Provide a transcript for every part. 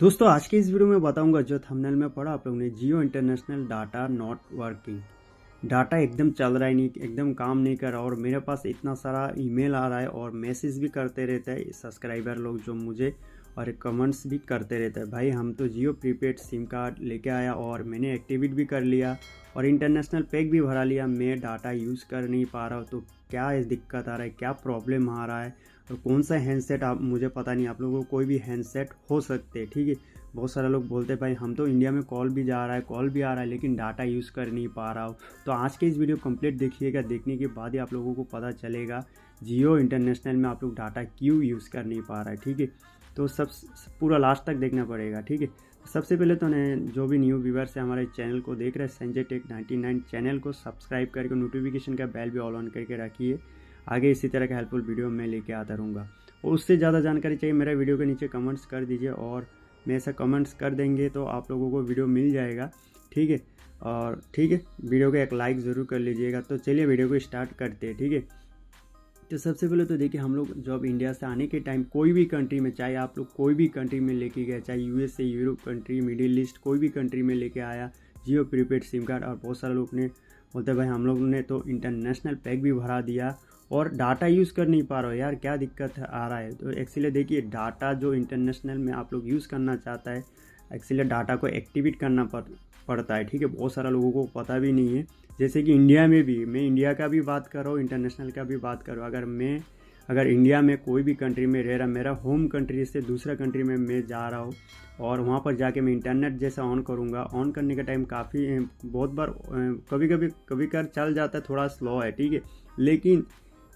दोस्तों आज के इस वीडियो में बताऊंगा जो थंबनेल में पढ़ा आप लोगों ने Jio international data not working. Data एकदम चल रहा है नहीं, एकदम काम नहीं कर रहा और मेरे पास इतना सारा ईमेल आ रहा है और मैसेज भी करते रहते हैं सब्सक्राइबर लोग जो मुझे और कमेंट्स भी करते रहते हैं। भाई हम तो जियो प्रीपेड सिम कार्ड लेके आया और मैंने एक्टिवेट भी कर लिया और इंटरनेशनल पैक भी भरा लिया, मैं डाटा यूज़ कर नहीं पा रहा हूँ। तो क्या इस दिक्कत आ रहा है, क्या प्रॉब्लम आ रहा है और कौन सा हैंडसेट आप मुझे पता नहीं। आप लोगों को कोई भी हैंडसेट हो सकते हैं, ठीक है। बहुत सारे लोग बोलते हैं भाई हम तो इंडिया में कॉल भी जा रहा है, कॉल भी आ रहा है, लेकिन डाटा यूज़ कर नहीं पा रहा हूँ। तो आज के इस वीडियो कंप्लीट देखिएगा, देखने के बाद ही आप लोगों को पता चलेगा जियो इंटरनेशनल में आप लोग डाटा क्यों यूज़ कर नहीं पा रहा है, ठीक है। तो सब पूरा लास्ट तक देखना पड़ेगा, ठीक है। सबसे पहले तो जो भी न्यू व्यूवर्स है हमारे चैनल को देख रहे हैं संजय टेक 99 चैनल को सब्सक्राइब करके नोटिफिकेशन का बेल भी ऑल ऑन करके रखिए। आगे इसी तरह का हेल्पफुल वीडियो मैं लेके आता रहूँगा और उससे ज़्यादा जानकारी चाहिए मेरा वीडियो के नीचे कमेंट्स कर दीजिए और मैं ऐसा कमेंट्स कर देंगे तो आप लोगों को वीडियो मिल जाएगा, ठीक है। और ठीक है, वीडियो को एक लाइक ज़रूर कर लीजिएगा। तो चलिए वीडियो को स्टार्ट करते हैं, ठीक है। तो सबसे पहले तो देखिए हम लोग जब इंडिया से आने के टाइम कोई भी कंट्री में, चाहे आप लोग कोई भी कंट्री में लेके गए, चाहे USA, Europe country, middle east, कोई भी कंट्री में लेके आया जियो प्रीपेड सिम कार्ड और बहुत सारे लोग ने बोलते भाई हम लोग ने तो इंटरनेशनल पैक भी भरा दिया और डाटा यूज़ कर नहीं पा रहा हो, यार क्या दिक्कत आ रहा है। तो एक्चुअली देखिए डाटा जो इंटरनेशनल में आप लोग यूज़ करना चाहता है, एक्चुअली डाटा को एक्टिवेट करना पड़ता है, ठीक है। बहुत सारा लोगों को पता भी नहीं है। जैसे कि इंडिया में भी, मैं इंडिया का भी बात कर रहा हूँ, इंटरनेशनल का भी बात कर रहा हूँ। अगर इंडिया में कोई भी कंट्री में रह रहा, मेरा होम कंट्री से दूसरा कंट्री में मैं जा रहा हूँ और वहाँ पर जाके मैं इंटरनेट जैसा ऑन करूँगा, ऑन करने का टाइम काफ़ी बहुत बार कभी कभार चल जाता है, थोड़ा स्लो है, ठीक है। लेकिन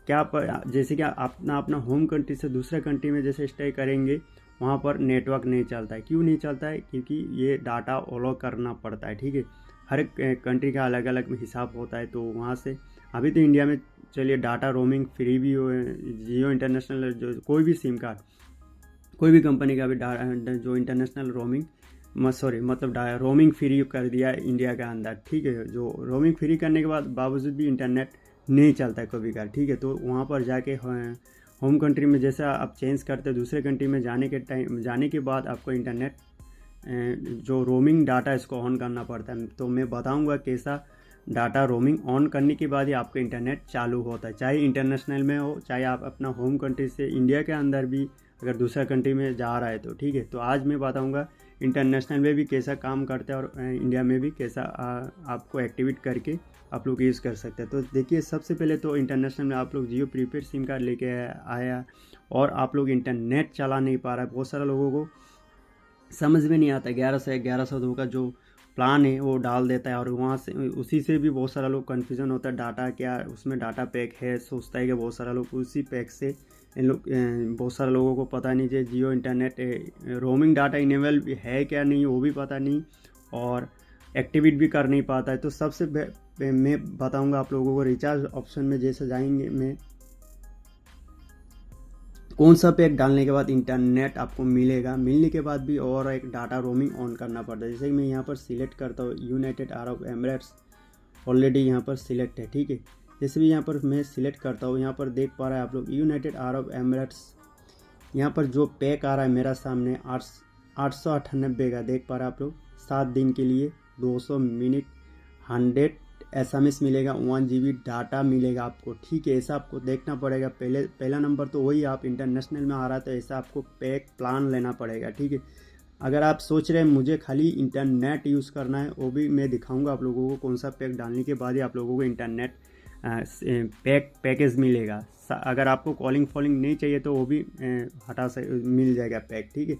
क्या पर जैसे कि अपना अपना होम कंट्री से दूसरा कंट्री में जैसे स्टे करेंगे वहाँ पर नेटवर्क नहीं चलता है। क्यों नहीं चलता है? क्योंकि ये डाटा ऑलो करना पड़ता है, ठीक है। हर एक कंट्री का अलग अलग हिसाब होता है। तो वहाँ से अभी तो इंडिया में चलिए डाटा रोमिंग फ्री भी हो, जियो इंटरनेशनल जो कोई भी सिम कार्ड कोई भी कंपनी का भी जो इंटरनेशनल मतलब रोमिंग फ्री कर दिया है इंडिया के अंदर, ठीक है। जो रोमिंग फ्री करने के बाद बावजूद भी इंटरनेट नहीं चलता है कभी कभार, ठीक है। तो वहाँ पर जाके होम कंट्री में जैसा आप चेंज करते दूसरे कंट्री में जाने के बाद आपको इंटरनेट जो रोमिंग डाटा इसको ऑन करना पड़ता है। तो मैं बताऊंगा कैसा डाटा रोमिंग ऑन करने के बाद ही आपका इंटरनेट चालू होता है, चाहे इंटरनेशनल में हो, चाहे आप अपना होम कंट्री से इंडिया के अंदर भी अगर दूसरा कंट्री में जा रहा है तो, ठीक है। तो आज मैं बताऊंगा इंटरनेशनल में भी कैसा काम करता है और इंडिया में भी कैसा आपको एक्टिवेट करके आप लोग यूज़ कर सकते हैं। तो देखिए सबसे पहले तो इंटरनेशनल में आप लोग जियो प्रीपेड सिम कार्ड लेके आया और आप लोग इंटरनेट चला नहीं पा रहा है। बहुत सारे लोगों को समझ में नहीं आता, 1100 का जो प्लान है वो डाल देता है और वहाँ से उसी से भी बहुत सारा लोग कन्फ्यूज़न होता है डाटा क्या उसमें डाटा पैक है, सोचता है कि बहुत सारा लोग उसी पैक से इन लोग बहुत सारे लोगों को पता नहीं है जियो इंटरनेट रोमिंग डाटा इनेबल है क्या नहीं वो भी पता नहीं और एक्टिवेट भी कर नहीं पाता है। तो सबसे मैं बताऊंगा आप लोगों को रिचार्ज ऑप्शन में जैसे जाएंगे मैं कौन सा पैक डालने के बाद इंटरनेट आपको मिलेगा, मिलने के बाद भी और एक डाटा रोमिंग ऑन करना पड़ता है। जैसे कि मैं यहाँ पर सिलेक्ट करता हूँ यूनाइटेड अरब एमिरेट्स, ऑलरेडी यहाँ पर सिलेक्ट है, ठीक है। जैसे भी यहाँ पर मैं सिलेक्ट करता हूँ, यहाँ पर देख पा रहे हैं आप लोग यूनाइटेड अरब एमिरेट्स, यहाँ पर जो पैक आ रहा है मेरा सामने 898 का देख पा रहे हैं आप लोग। 7 दिन के लिए 200 मिनट 100 SMS मिलेगा, 1 GB डाटा मिलेगा आपको, ठीक है। ऐसा आपको देखना पड़ेगा। पहला नंबर तो वही, आप इंटरनेशनल में आ रहा है तो ऐसा आपको पैक प्लान लेना पड़ेगा, ठीक है। अगर आप सोच रहे हैं मुझे खाली इंटरनेट यूज़ करना है, वो भी मैं दिखाऊंगा आप लोगों को कौन सा पैक डालने के बाद ही आप लोगों को इंटरनेट पैकेज मिलेगा। अगर आपको कॉलिंग फॉलिंग नहीं चाहिए तो वो भी मिल जाएगा पैक, ठीक है।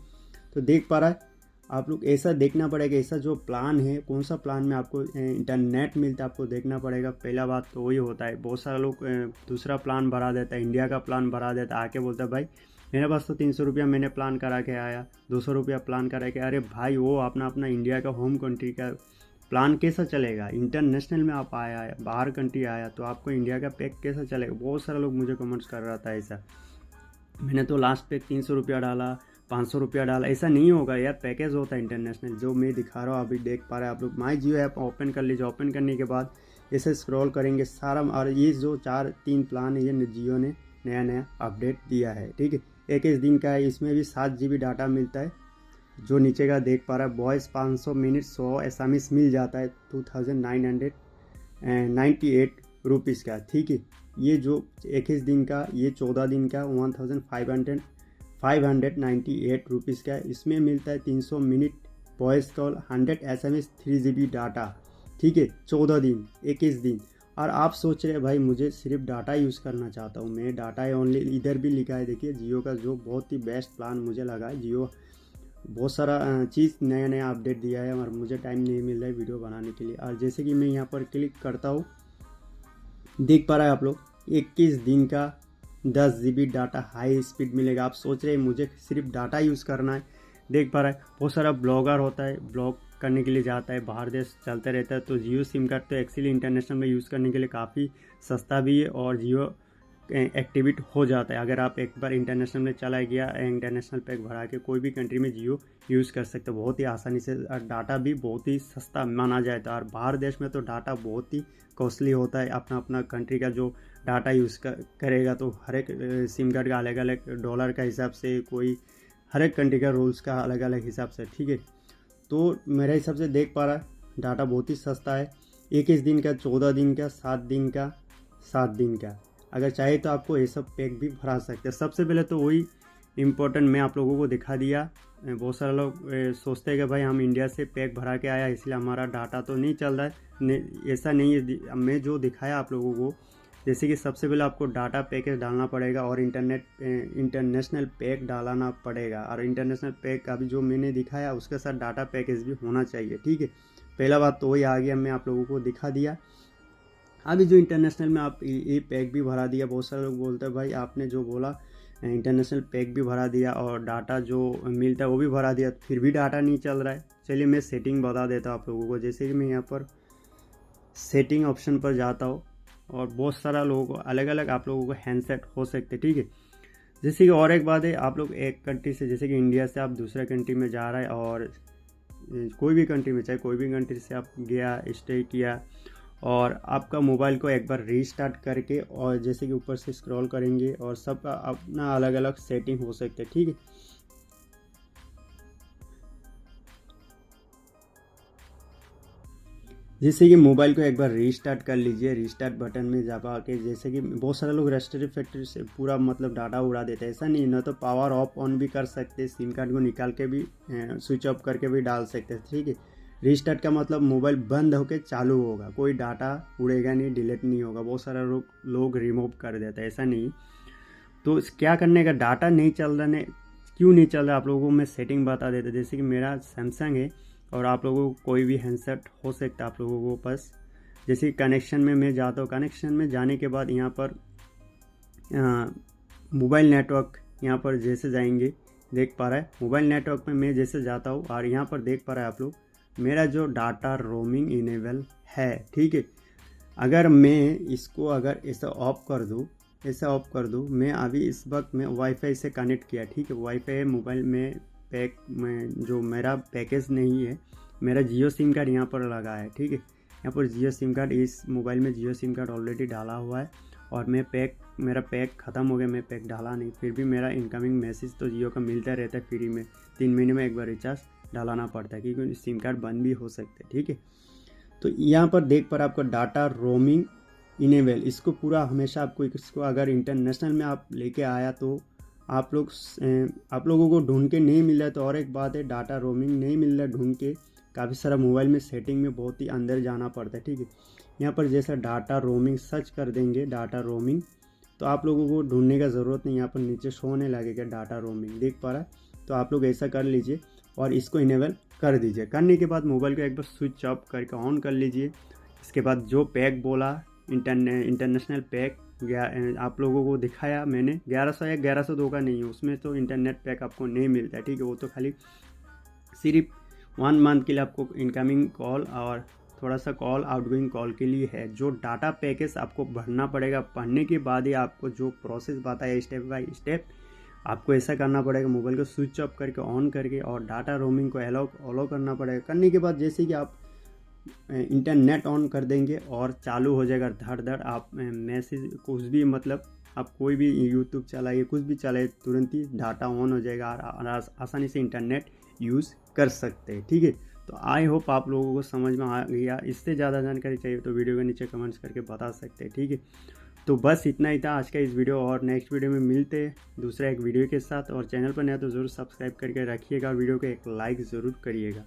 तो देख पा रहा है आप लोग, ऐसा देखना पड़ेगा ऐसा जो प्लान है कौन सा प्लान में आपको इंटरनेट मिलता है आपको देखना पड़ेगा। पहला बात तो वही होता है, बहुत सारे लोग दूसरा प्लान भरा देता है, इंडिया का प्लान भरा देता है, आके बोलता है भाई मेरे पास तो 300 रुपया मैंने प्लान करा के आया, 200 रुपया प्लान करा के। अरे भाई वो अपना अपना इंडिया का होम कंट्री का प्लान कैसा चलेगा? इंटरनेशनल में आप आया है, बाहर कंट्री आया तो आपको इंडिया का पैक कैसा चलेगा? बहुत सारे लोग मुझे कमेंट्स कर रहा था ऐसा, मैंने तो लास्ट पैक 300 रुपया डाला, 500 रुपया डाला। ऐसा नहीं होगा यार, पैकेज होता है इंटरनेशनल जो मैं दिखा रहा हूँ। अभी देख पा रहे हैं आप लोग, माई जियो ऐप ओपन कर लीजिए। ओपन करने के बाद ऐसे स्क्रॉल करेंगे सारा, और ये जो 3 प्लान है ये जियो ने नया अपडेट दिया है, ठीक है। 21 दिन का है, इसमें भी 7 GB डाटा मिलता है जो नीचे का देख पा रहा है वॉइस 500 मिनट 100 एसएमएस मिल जाता है 2998 रुपीज़ का। ठीक है, ये जो 21 दिन का, ये 14 दिन का 1598 रुपीज़ का। इसमें मिलता है 300 minute voice call, 100 SMS, 3 GB data. ठीक है, 14 दिन, 21 दिन। और आप सोच रहे भाई मुझे सिर्फ डाटा यूज़ करना चाहता हूँ मैं, डाटा है ओनली, इधर भी लिखा है देखिए जियो का, जो बहुत ही बेस्ट प्लान मुझे लगा है। जियो बहुत सारा चीज़ नया नया अपडेट दिया है और मुझे टाइम नहीं मिल रहा है वीडियो बनाने के लिए। और जैसे कि मैं यहाँ पर क्लिक करता हूँ, देख पा रहे हैं आप लोग 21 दिन का 10 GB डाटा हाई स्पीड मिलेगा। आप सोच रहे हैं मुझे सिर्फ डाटा यूज़ करना है। देख पा रहा है बहुत सारा ब्लॉगर होता है, ब्लॉग करने के लिए जाता है, बाहर देश चलते रहता है, तो जियो सिम कार्ड तो एक्चुअली इंटरनेशनल में यूज़ करने के लिए काफ़ी सस्ता भी है और जियो एक्टिवेट हो जाता है। अगर आप एक बार इंटरनेशनल में चला गया, इंटरनेशनल पैक भरा के कोई भी कंट्री में जियो यूज़ कर सकते हो बहुत ही आसानी से। और डाटा भी बहुत ही सस्ता माना जाता है। और बाहर देश में तो डाटा बहुत ही कॉस्टली होता है। अपना अपना कंट्री का जो डाटा यूज़ करेगा तो हर एक सिम कार्ड का अलग अलग डॉलर का हिसाब से, कोई हर एक कंट्री का रूल्स का अलग अलग हिसाब से। ठीक है, तो मेरे हिसाब से देख पा रहा है डाटा बहुत ही सस्ता है। 21 दिन का, 14 दिन का, 7 दिन का, 7 दिन का। अगर चाहे तो आपको ये सब पैक भी भरा सकते हैं। सबसे पहले तो वही इम्पोर्टेंट मैं आप लोगों को दिखा दिया। बहुत सारे लोग सोचते हैं कि भाई हम इंडिया से पैक भरा के आया इसलिए हमारा डाटा तो नहीं चल रहा है। ऐसा नहीं है। मैं जो दिखाया आप लोगों को, जैसे कि सबसे पहले आपको डाटा पैकेज डालना पड़ेगा और इंटरनेशनल पैक डालना पड़ेगा। और इंटरनेशनल पैक अभी जो मैंने दिखाया उसके साथ डाटा पैकेज भी होना चाहिए। ठीक है, पहला बात तो वही आ गया, मैं आप लोगों को दिखा दिया। अभी जो इंटरनेशनल में आप ये पैक भी भरा दिया, बहुत सारे लोग बोलते हैं भाई आपने जो बोला इंटरनेशनल पैक भी भरा दिया और डाटा जो मिलता है वो भी भरा दिया, फिर भी डाटा नहीं चल रहा है। चलिए मैं सेटिंग बता देता हूँ आप लोगों को। जैसे कि मैं यहाँ पर सेटिंग ऑप्शन पर जाता हूँ और बहुत सारा लोगों को अलग अलग आप लोगों को हैंडसेट हो सकते। ठीक है, जैसे कि और एक बात है, आप लोग एक कंट्री से, जैसे कि इंडिया से आप दूसरे कंट्री में जा रहा है और कोई भी कंट्री में, चाहे कोई भी कंट्री से आप गया, स्टे किया, और आपका मोबाइल को एक बार रीस्टार्ट करके और जैसे कि ऊपर से स्क्रॉल करेंगे और सबका अपना अलग अलग सेटिंग हो सकते हैं। ठीक है, जैसे कि मोबाइल को एक बार रीस्टार्ट कर लीजिए, रीस्टार्ट बटन में दबा के। जैसे कि बहुत सारे लोग रेस्ट्रिक्ट फैक्ट्री से पूरा मतलब डाटा उड़ा देते हैं, ऐसा नहीं, ना तो पावर ऑफ ऑन भी कर सकते हैं, सिम कार्ड को निकाल के भी स्विच ऑफ करके भी डाल सकते हैं। ठीक है, रीस्टार्ट का मतलब मोबाइल बंद होकर चालू होगा, कोई डाटा उड़ेगा नहीं, डिलीट नहीं होगा। बहुत सारे लोग रिमूव कर देते हैं, ऐसा नहीं। तो क्या करने का, डाटा नहीं चल रहा है, क्यों नहीं चल रहा, आप लोगों को मैं सेटिंग बता देता। जैसे कि मेरा सैमसंग है और आप लोगों को कोई भी हैंडसेट हो सकता है आप लोगों को पास। जैसे कनेक्शन में मैं जाता हूँ, कनेक्शन में जाने के बाद यहाँ पर मोबाइल नेटवर्क, यहाँ पर जैसे जाएंगे, देख पा रहा है मोबाइल नेटवर्क में मैं जैसे जाता हूँ और यहाँ पर देख पा रहा है आप लोग मेरा जो डाटा रोमिंग इनेबल है। ठीक है, अगर मैं इसको अगर ऐसा ऑफ कर दूँ, ऐसा ऑफ कर दूँ, मैं अभी इस वक्त मैं वाईफाई से कनेक्ट किया। ठीक है, वाईफाई मोबाइल में पैक में जो मेरा पैकेज नहीं है, मेरा जियो सिम कार्ड यहाँ पर लगा है। ठीक है, यहाँ पर जियो सिम कार्ड, इस मोबाइल में जियो सिम कार्ड ऑलरेडी डाला हुआ है और मेरा पैक ख़त्म हो गया, मैं पैक डाला नहीं, फिर भी मेरा इनकमिंग मैसेज तो जियो का मिलता रहता है फ्री में। 3 महीने में एक बार रिचार्ज डालाना पड़ता है क्योंकि सिम कार्ड बंद भी हो सकते हैं। ठीक है, तो यहाँ पर देख पर आपको डाटा रोमिंग इनेबल, इसको पूरा हमेशा आपको, इसको अगर इंटरनेशनल में आप लेके आया तो आप लोगों को ढूंढ के नहीं मिल रहा है। तो और एक बात है, डाटा रोमिंग नहीं मिल रहा है ढूंढ के, काफ़ी सारा मोबाइल में सेटिंग में बहुत ही अंदर जाना पड़ता है। ठीक है, यहाँ पर जैसा डाटा रोमिंग सर्च कर देंगे, डाटा रोमिंग, तो आप लोगों को ढूंढने का ज़रूरत नहीं, यहाँ पर नीचे शो होने लगेगा डाटा रोमिंग, देख पा रहा है। तो आप लोग ऐसा कर लीजिए और इसको इनेबल कर दीजिए। करने के बाद मोबाइल को एक बार स्विच ऑफ करके ऑन कर लीजिए। इसके बाद जो पैक बोला इंटरनेशनल पैक आप लोगों को दिखाया मैंने, 1100 या 1102 का नहीं है, उसमें तो इंटरनेट पैक आपको नहीं मिलता है। ठीक है, वो तो खाली सिर्फ 1 मंथ के लिए आपको इनकमिंग कॉल और थोड़ा सा कॉल आउटगोइंग कॉल के लिए है। जो डाटा पैकेज आपको भरना पड़ेगा, पढ़ने के बाद ही आपको जो प्रोसेस बताया स्टेप बाय स्टेप, आपको ऐसा करना पड़ेगा, मोबाइल को स्विच ऑफ करके ऑन करके और डाटा रोमिंग को अलाउ करना पड़ेगा। करने के बाद जैसे कि आप इंटरनेट ऑन कर देंगे और चालू हो जाएगा धड़ आप मैसेज कुछ भी, मतलब आप कोई भी यूट्यूब चलाइए, कुछ भी चलाइए, तुरंत ही डाटा ऑन हो जाएगा और आसानी से इंटरनेट यूज़ कर सकते हैं। ठीक है, तो आई होप आप लोगों को समझ में आ गया। इससे ज़्यादा जानकारी चाहिए तो वीडियो के नीचे कमेंट्स करके बता सकते हैं। ठीक है, तो बस इतना ही था आज का इस वीडियो, और नेक्स्ट वीडियो में मिलते हैं दूसरा एक वीडियो के साथ। और चैनल पर नया तो ज़रूर सब्सक्राइब करके रखिएगा और वीडियो को एक लाइक ज़रूर करिएगा।